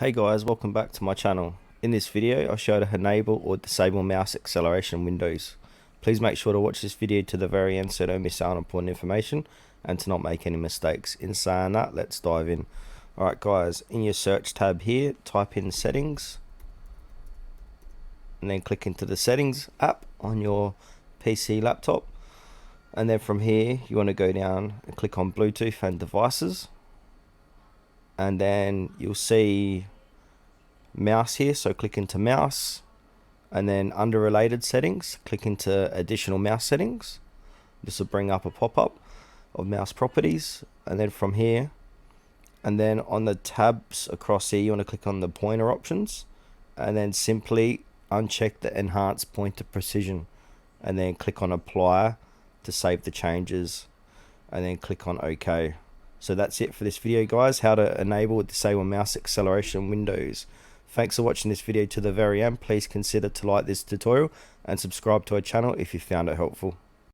Hey guys, welcome back to my channel. In this video, I'll show you how to enable or disable mouse acceleration windows. Please make sure to watch this video to the very end so you don't miss out on important information and to not make any mistakes. In saying that, let's dive in. Alright guys, in your search tab here, type in settings and then click into the settings app on your PC laptop, and then from here you want to go down and click on Bluetooth and devices, and then you'll see mouse here, so click into mouse, and then under related settings click into additional mouse settings. This will bring up a pop-up of mouse properties, and then from here, and then on the tabs across here you want to click on the pointer options and then simply uncheck the enhanced pointer precision and then click on apply to save the changes and then click on OK. So that's it for this video guys, how to enable or disable mouse acceleration windows. Thanks for watching this video to the very end. Please consider to like this tutorial and subscribe to our channel if you found it helpful.